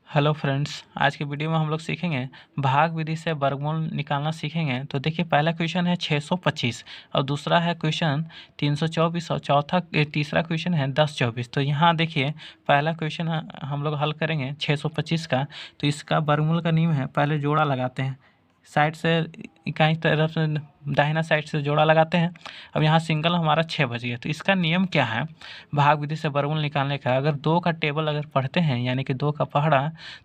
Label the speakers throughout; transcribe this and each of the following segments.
Speaker 1: Hello friends, आज की video में हम लोग सीखेंगे भाग विधि से वर्गमूल निकालना सीखेंगे। तो देखिए, पहला क्वेश्चन है 625 और दूसरा है क्वेश्चन 324 और तीसरा क्वेश्चन है 1024। तो यहाँ देखिए, पहला क्वेश्चन हम लोग हल करेंगे 625 का। तो इसका वर्गमूल का नियम है, पहले जोड़ा लगाते हैं, साइड से इकाई तरफ से दाहिना साइड से जोड़ा लगाते हैं। अब यहाँ सिंगल हमारा 6 बच गया। तो इसका नियम क्या है भाग विधि से वर्गमूल निकालने का? अगर 2 का टेबल अगर पढ़ते हैं, यानी कि 2 का पहाड़ा,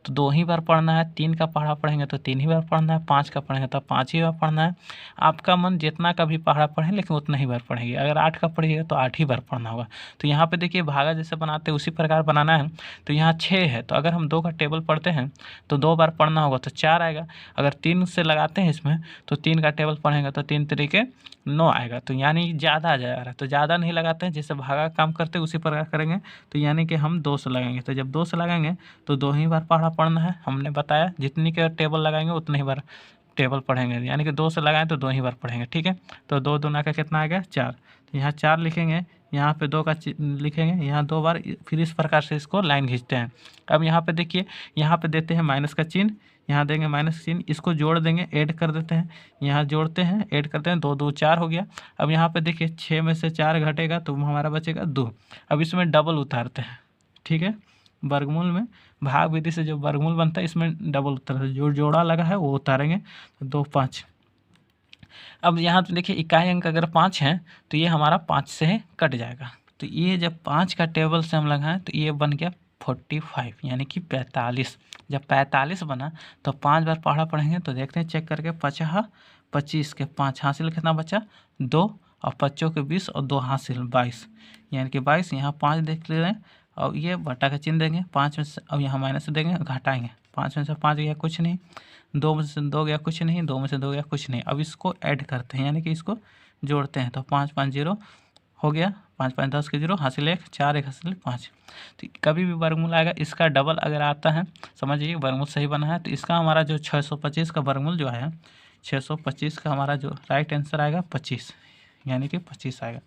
Speaker 1: तो 2 ही बार पढ़ना है। 3 का पहाड़ा पढ़ेंगे तो 3 ही बार पढ़ना है। 5 का पढ़ेंगे तो 5 ही बार पढ़ना है। आपका मन जितना का भी पहाड़ा पढ़ें, लेकिन उतना ही बार पढ़ेंगे। अगर 8 का पढ़िएगा तो 8 ही बार पढ़ना होगा। तो यहाँ पे देखिए, भागा जैसे बनाते हैं उसी प्रकार बनाना है। तो यहाँ 6 है, तो अगर हम 2 का टेबल पढ़ते हैं तो 2 बार पढ़ना होगा, तो 4 आएगा। अगर 3 से लगाते हैं इसमें, तो 3 का टेबल पढ़ेंगे तो 3 तरीके 9 आएगा। तो यानी ज़्यादा आ जा रहा है, तो ज़्यादा नहीं लगाते हैं, जैसे भागा काम करते हैं उसी प्रकार करेंगे। तो यानी कि हम 2 से लगाएंगे। तो जब 2 से लगाएंगे तो 2 ही बार पहाड़ा पढ़ना है। हमने बताया जितनी के टेबल लगाएंगे उतने ही बार टेबल पढ़ेंगे, यानी कि 2 से लगाएं तो 2 ही बार पढ़ेंगे। ठीक है, तो 2 दूना का कितना आ गया? 4। तो यहाँ 4 लिखेंगे, यहाँ पे 2 का लिखेंगे, यहाँ 2 बार। फिर इस प्रकार से इसको लाइन खींचते हैं। अब यहाँ पे देखिए, यहाँ पे देते हैं माइनस का चिन्ह, यहाँ देंगे माइनस का चिन्ह, इसको जोड़ देंगे, ऐड कर देते हैं। यहाँ जोड़ते हैं, ऐड करते हैं, 2 2 4 हो गया। अब यहाँ पे देखिए, 6 में से 4 घटेगा तो हमारा बचेगा 2। अब इसमें डबल उतारते हैं। ठीक है, वर्गमूल में भाग विधि से जो वर्गमूल बनता है इसमें डबल उतारते हैं, जो जोड़ा लगा है वो उतारेंगे। तो 2 5। अब यहाँ पे देखिए, इकाई अंक अगर 5 है तो ये हमारा 5 से कट जाएगा। तो ये जब 5 का टेबल से हम लगाएं तो ये बन गया 45, यानी कि 45। जब 45 बना तो 5 बार पहाड़ा पढ़ेंगे। तो देखते हैं चेक करके, 50 25 के 5 हासिल कितना बचा? 2, और 5 के 20 और 2 हासिल 22, यानी कि 22। यहाँ 5 देख ले रहे हैं, और ये बटा का चिन्ह देंगे 5 में से। अब यहाँ माइनस देंगे, घटाएंगे। 5 में से 5 गया कुछ नहीं, 2 में से 2 गया कुछ नहीं, 2 में से 2 गया कुछ नहीं। अब इसको ऐड करते हैं, यानी कि इसको जोड़ते हैं। तो 5 5 0 हो गया, 5 5 10 के 0, हासिल 1, 4 1 हासिल 5। तो कभी भी वर्गमूल आएगा इसका डबल अगर आता है, समझिए वर्गमूल सही बना है। तो इसका हमारा जो 625 का वर्गमूल जो है, 625 का हमारा जो राइट आंसर आएगा 25, यानी कि 25 आएगा।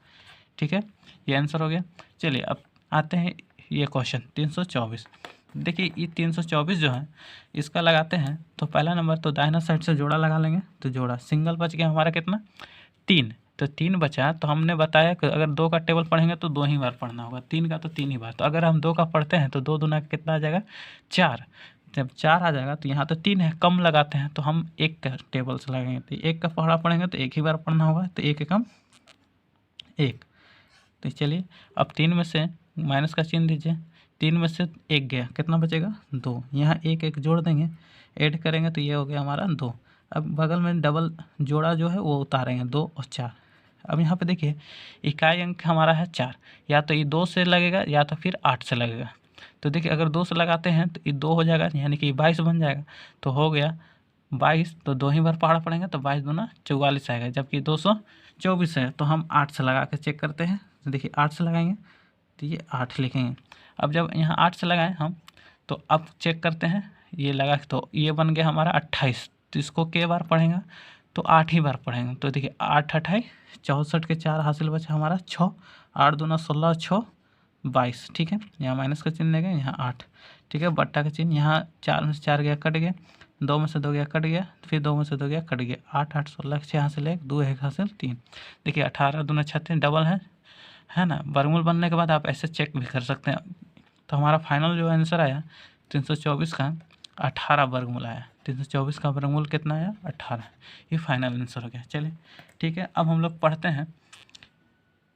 Speaker 1: ठीक है, ये आंसर हो गया। चलिए अब आते हैं ये क्वेश्चन 324। देखिए, ये 324 जो है इसका लगाते हैं। तो पहला नंबर तो दाहिना साइड से जोड़ा लगा लेंगे। तो जोड़ा सिंगल बच गया हमारा कितना? 3। तो 3 बचा। तो हमने बताया कि अगर 2 का टेबल पढ़ेंगे तो 2 ही बार पढ़ना होगा, 3 का तो 3 ही बार। तो अगर हम 2 का पढ़ते हैं तो 2 दूना का कितना आ जाएगा? 4। जब 4 आ जाएगा तो यहाँ तो 3 है, कम लगाते हैं, तो हम 1 का टेबल से लगाएंगे। तो 1 का पढ़ा पढ़ेंगे तो 1 ही बार पढ़ना होगा। तो 1 एकम 1। तो चलिए, अब 3 में से माइनस का चिन्ह दीजिए, 3 में से 1 गया, कितना बचेगा? 2। यहाँ 1 1 जोड़ देंगे, ऐड करेंगे तो ये हो गया हमारा 2। अब बगल में डबल जोड़ा जो है वो उतारेंगे, 2 और 4। अब यहाँ पे देखिए, इकाई अंक हमारा है 4, या तो ये 2 से लगेगा या तो फिर 8 से लगेगा। तो देखिए, अगर 2 से लगाते हैं तो ये 2 हो जाएगा, यानी कि 22 बन जाएगा। तो हो गया 22। तो 2 ही बार पहाड़ा पड़ेंगे, तो 22 दूना 44 आएगा, जबकि 224 है। तो हम 8 से लगा के चेक करते हैं। तो देखिए, 8 से लगाएंगे तो ये 8 लिखेंगे। अब जब यहाँ 8 से लगाएं हम, तो अब चेक करते हैं, ये लगा तो ये बन गया हमारा 28। तो इसको के बार पढ़ेंगे? तो 8 ही बार पढ़ेंगे। तो देखिए, 8 28 64 के 4 हासिल बचा हमारा 6, 8 दूना 16, 6 22। ठीक है, यहाँ माइनस का चिन्ह लेंगे, यहाँ 8। ठीक है, बट्टा का चिन्ह, यहाँ 4 में से 4 गया कट गया, 2 में से 2 गया कट गया, फिर 2 में से 2 गया कट गया, 8 8 16 6 हासिल 1, 2 1 हासिल 3। देखिए, 18 दूना 36 डबल है ना। वर्गमूल बनने के बाद आप ऐसे चेक भी कर सकते हैं। तो हमारा फाइनल जो आंसर आया 324 का 18 वर्गमूल आया। 324 का वर्गमूल कितना आया? 18। ये फाइनल आंसर हो गया। चलिए ठीक है, अब हम लोग पढ़ते हैं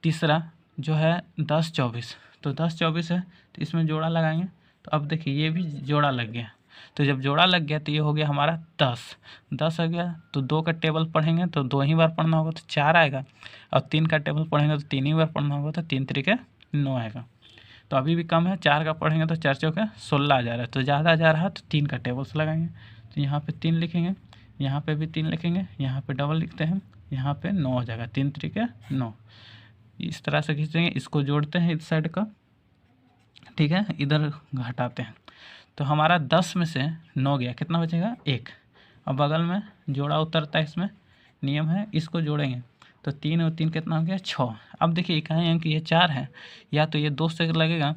Speaker 1: तीसरा जो है 10 24। तो 10 24 है, तो इसमें जोड़ा लगाएंगे। तो अब देखिए, ये भी जोड़ा लग गया। तो जब जोड़ा लग गया तो ये हो गया हमारा 10 हो गया। तो 2 का टेबल पढ़ेंगे तो 2 ही बार पढ़ना होगा, तो 4 आएगा। और 3 का टेबल पढ़ेंगे तो 3 ही बार पढ़ना होगा, तो 3 तरीके 9 आएगा। तो अभी भी कम है, 4 का पढ़ेंगे तो 4 चौके 16 आ जा रहा है। तो ज़्यादा जा रहा है तो 3 का टेबल से लगाएंगे। तो यहाँ पे 3 लिखेंगे, यहाँ पे भी 3 लिखेंगे, यहाँ पे डबल लिखते हैं, यहाँ पे 9 हो जाएगा, 3 तरीके 9। इस तरह से खींचेंगे, इसको जोड़ते हैं इस साइड का। ठीक है, इधर घटाते हैं। तो हमारा 10 में से 9 गया, कितना बचेगा? 1। अब बगल में जोड़ा उतरता है, इसमें नियम है, इसको जोड़ेंगे। तो 3 और 3 कितना हो गया? 6। अब देखिए, इकाई अंक ये 4 है, या तो ये 2 से लगेगा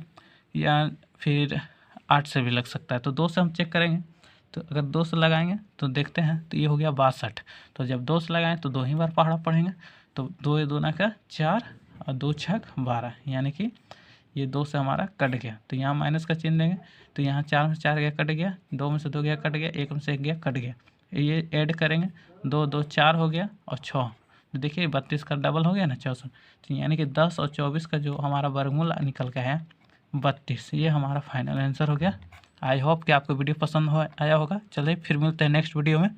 Speaker 1: या फिर 8 से भी लग सकता है। तो 2 से हम चेक करेंगे, तो अगर 2 से लगाएंगे तो देखते हैं, तो ये हो गया 62। तो जब 2 से लगाएं तो 2 ही बार पहाड़ा पढ़ेंगे, तो 2 दूना का 4 और 2 छक 12, यानी कि ये 2 से हमारा कट गया। तो यहाँ माइनस का चिन्ह देंगे, तो यहाँ 4 में से 4 गया कट गया, 2 में से 2 गया कट गया, 1 में से 1 गया कट गया। ये ऐड करेंगे, 2 2 4 हो गया और 6, तो देखिए 32 का डबल हो गया ना 64। तो यानी कि 10 और 24 का जो हमारा वर्गमूल निकल के है 32। ये हमारा फाइनल आंसर हो गया। आई होप कि आपको वीडियो पसंद आया होगा। चलिए फिर मिलते हैं नेक्स्ट वीडियो में।